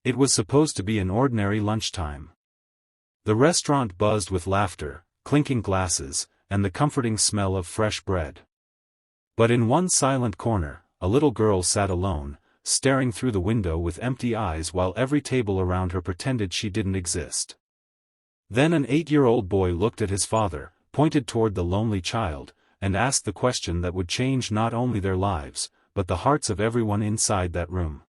It was supposed to be an ordinary lunchtime. The restaurant buzzed with laughter, clinking glasses, and the comforting smell of fresh bread. But in one silent corner, a little girl sat alone, staring through the window with empty eyes while every table around her pretended she didn't exist. Then an 8-year-old boy looked at his father, pointed toward the lonely child, and asked the question that would change not only their lives, but the hearts of everyone inside that room.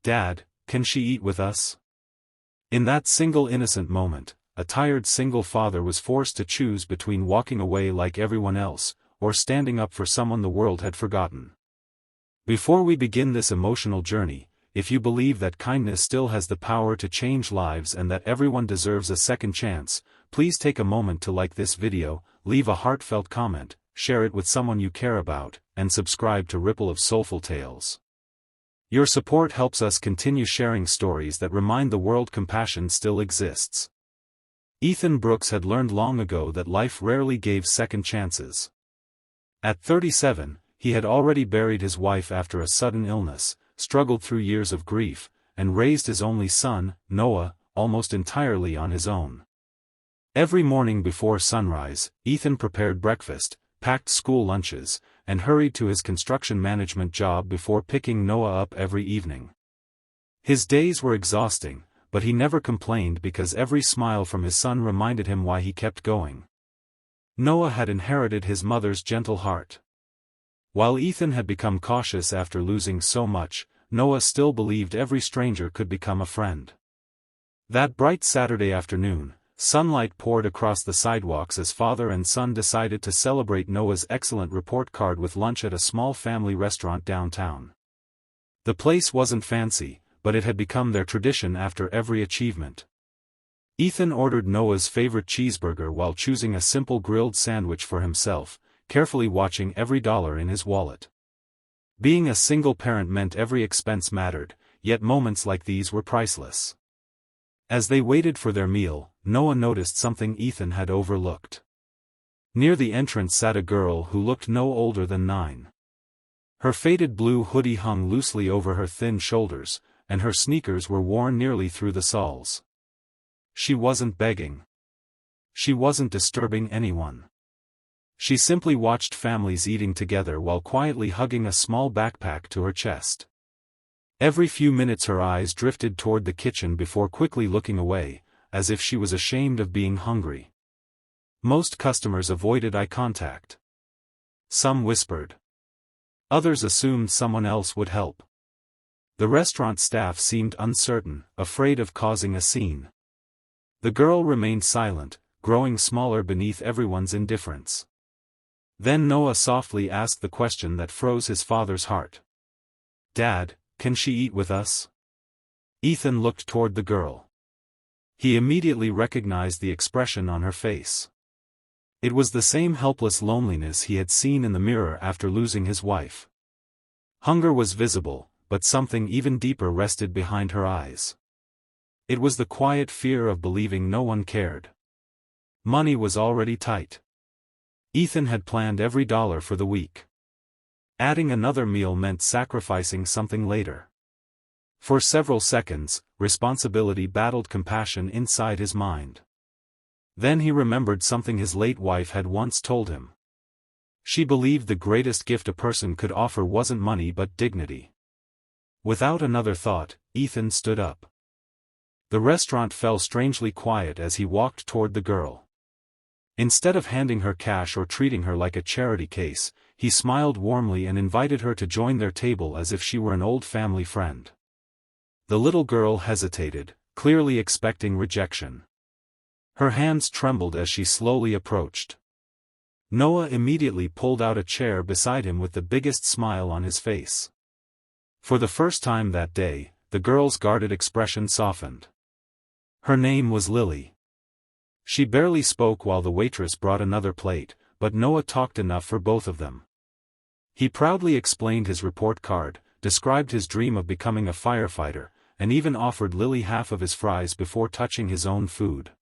"Dad, can she eat with us?" In that single innocent moment, a tired single father was forced to choose between walking away like everyone else, or standing up for someone the world had forgotten. Before we begin this emotional journey, if you believe that kindness still has the power to change lives and that everyone deserves a second chance, please take a moment to like this video, leave a heartfelt comment, share it with someone you care about, and subscribe to Ripple of Soulful Tales. Your support helps us continue sharing stories that remind the world compassion still exists. Ethan Brooks had learned long ago that life rarely gave second chances. At 37, he had already buried his wife after a sudden illness, struggled through years of grief, and raised his only son, Noah, almost entirely on his own. Every morning before sunrise, Ethan prepared breakfast, packed school lunches, and hurried to his construction management job before picking Noah up every evening. His days were exhausting, but he never complained because every smile from his son reminded him why he kept going. Noah had inherited his mother's gentle heart. While Ethan had become cautious after losing so much, Noah still believed every stranger could become a friend. That bright Saturday afternoon, sunlight poured across the sidewalks as father and son decided to celebrate Noah's excellent report card with lunch at a small family restaurant downtown. The place wasn't fancy, but it had become their tradition after every achievement. Ethan ordered Noah's favorite cheeseburger while choosing a simple grilled sandwich for himself, carefully watching every dollar in his wallet. Being a single parent meant every expense mattered, yet moments like these were priceless. As they waited for their meal, Noah noticed something Ethan had overlooked. Near the entrance sat a girl who looked no older than 9. Her faded blue hoodie hung loosely over her thin shoulders, and her sneakers were worn nearly through the soles. She wasn't begging. She wasn't disturbing anyone. She simply watched families eating together while quietly hugging a small backpack to her chest. Every few minutes her eyes drifted toward the kitchen before quickly looking away, as if she was ashamed of being hungry. Most customers avoided eye contact. Some whispered. Others assumed someone else would help. The restaurant staff seemed uncertain, afraid of causing a scene. The girl remained silent, growing smaller beneath everyone's indifference. Then Noah softly asked the question that froze his father's heart. "Dad, can she eat with us?" Ethan looked toward the girl. He immediately recognized the expression on her face. It was the same helpless loneliness he had seen in the mirror after losing his wife. Hunger was visible, but something even deeper rested behind her eyes. It was the quiet fear of believing no one cared. Money was already tight. Ethan had planned every dollar for the week. Adding another meal meant sacrificing something later. For several seconds, responsibility battled compassion inside his mind. Then he remembered something his late wife had once told him. She believed the greatest gift a person could offer wasn't money but dignity. Without another thought, Ethan stood up. The restaurant fell strangely quiet as he walked toward the girl. Instead of handing her cash or treating her like a charity case, he smiled warmly and invited her to join their table as if she were an old family friend. The little girl hesitated, clearly expecting rejection. Her hands trembled as she slowly approached. Noah immediately pulled out a chair beside him with the biggest smile on his face. For the first time that day, the girl's guarded expression softened. Her name was Lily. She barely spoke while the waitress brought another plate, but Noah talked enough for both of them. He proudly explained his report card, described his dream of becoming a firefighter, and even offered Lily half of his fries before touching his own food.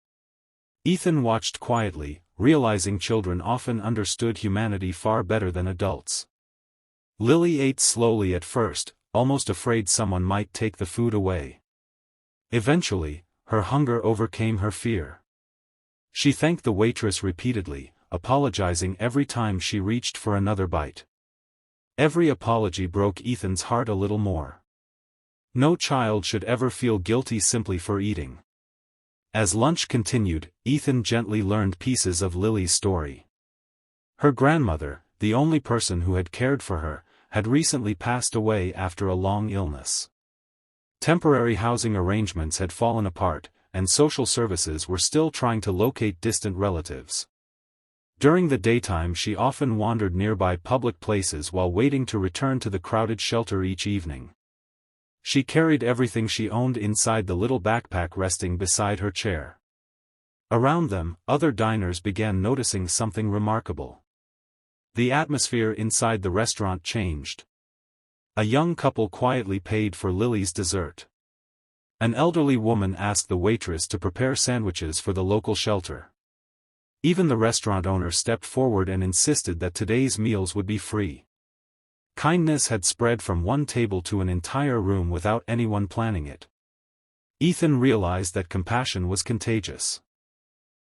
Ethan watched quietly, realizing children often understood humanity far better than adults. Lily ate slowly at first, almost afraid someone might take the food away. Eventually, her hunger overcame her fear. She thanked the waitress repeatedly, apologizing every time she reached for another bite. Every apology broke Ethan's heart a little more. No child should ever feel guilty simply for eating. As lunch continued, Ethan gently learned pieces of Lily's story. Her grandmother, the only person who had cared for her, had recently passed away after a long illness. Temporary housing arrangements had fallen apart, and social services were still trying to locate distant relatives. During the daytime she often wandered nearby public places while waiting to return to the crowded shelter each evening. She carried everything she owned inside the little backpack resting beside her chair. Around them, other diners began noticing something remarkable. The atmosphere inside the restaurant changed. A young couple quietly paid for Lily's dessert. An elderly woman asked the waitress to prepare sandwiches for the local shelter. Even the restaurant owner stepped forward and insisted that today's meals would be free. Kindness had spread from one table to an entire room without anyone planning it. Ethan realized that compassion was contagious.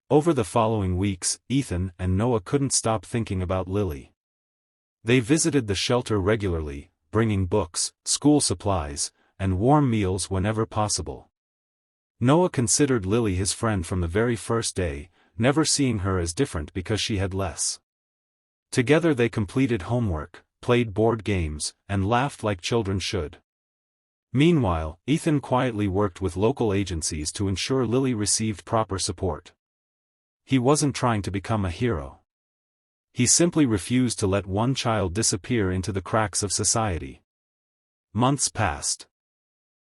Over the following weeks, Ethan and Noah couldn't stop thinking about Lily. They visited the shelter regularly, bringing books, school supplies, and warm meals whenever possible. Noah considered Lily his friend from the very first day, never seeing her as different because she had less. Together they completed homework, played board games, and laughed like children should. Meanwhile, Ethan quietly worked with local agencies to ensure Lily received proper support. He wasn't trying to become a hero. He simply refused to let one child disappear into the cracks of society. Months passed.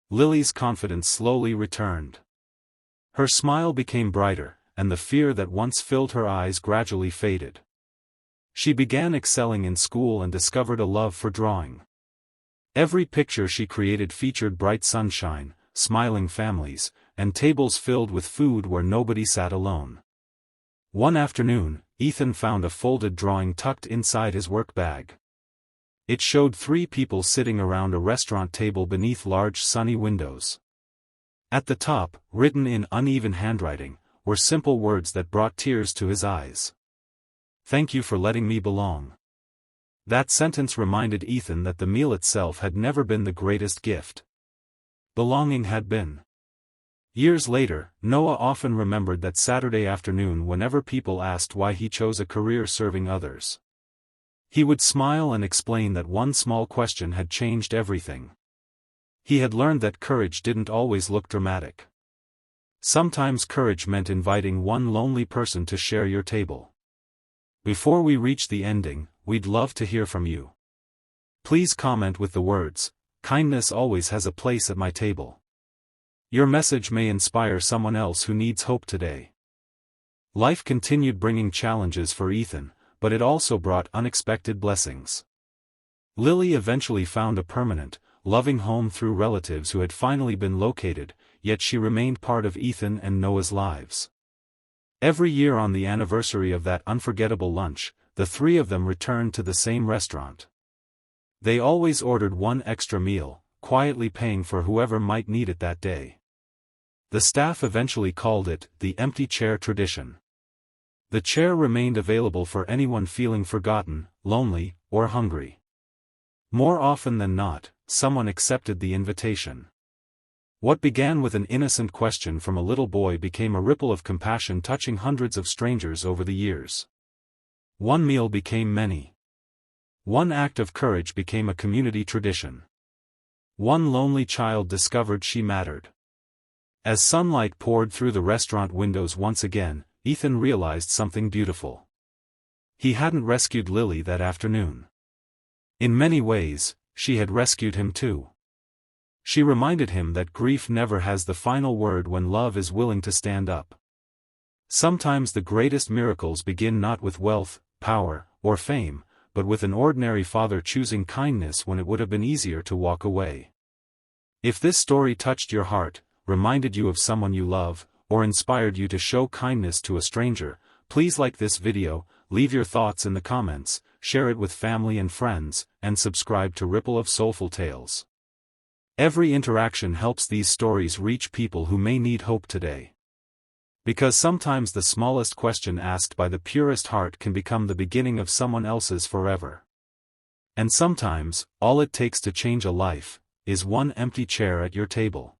Lily's confidence slowly returned. Her smile became brighter, and the fear that once filled her eyes gradually faded. She began excelling in school and discovered a love for drawing. Every picture she created featured bright sunshine, smiling families, and tables filled with food where nobody sat alone. One afternoon, Ethan found a folded drawing tucked inside his work bag. It showed 3 people sitting around a restaurant table beneath large sunny windows. At the top, written in uneven handwriting, were simple words that brought tears to his eyes. "Thank you for letting me belong." That sentence reminded Ethan that the meal itself had never been the greatest gift. Belonging had been. Years later, Noah often remembered that Saturday afternoon whenever people asked why he chose a career serving others. He would smile and explain that one small question had changed everything. He had learned that courage didn't always look dramatic. Sometimes courage meant inviting one lonely person to share your table. Before we reach the ending, we'd love to hear from you. Please comment with the words, "Kindness always has a place at my table." Your message may inspire someone else who needs hope today. Life continued bringing challenges for Ethan, but it also brought unexpected blessings. Lily eventually found a permanent, loving home through relatives who had finally been located, yet she remained part of Ethan and Noah's lives. Every year on the anniversary of that unforgettable lunch, the 3 of them returned to the same restaurant. They always ordered one extra meal, quietly paying for whoever might need it that day. The staff eventually called it the empty chair tradition. The chair remained available for anyone feeling forgotten, lonely, or hungry. More often than not, someone accepted the invitation. What began with an innocent question from a little boy became a ripple of compassion touching hundreds of strangers over the years. One meal became many. One act of courage became a community tradition. One lonely child discovered she mattered. As sunlight poured through the restaurant windows once again, Ethan realized something beautiful. He hadn't rescued Lily that afternoon. In many ways, she had rescued him too. She reminded him that grief never has the final word when love is willing to stand up. Sometimes the greatest miracles begin not with wealth, power, or fame, but with an ordinary father choosing kindness when it would have been easier to walk away. If this story touched your heart, reminded you of someone you love, or inspired you to show kindness to a stranger, please like this video, leave your thoughts in the comments, share it with family and friends, and subscribe to Ripple of Soulful Tales. Every interaction helps these stories reach people who may need hope today. Because sometimes the smallest question asked by the purest heart can become the beginning of someone else's forever. And sometimes, all it takes to change a life is one empty chair at your table.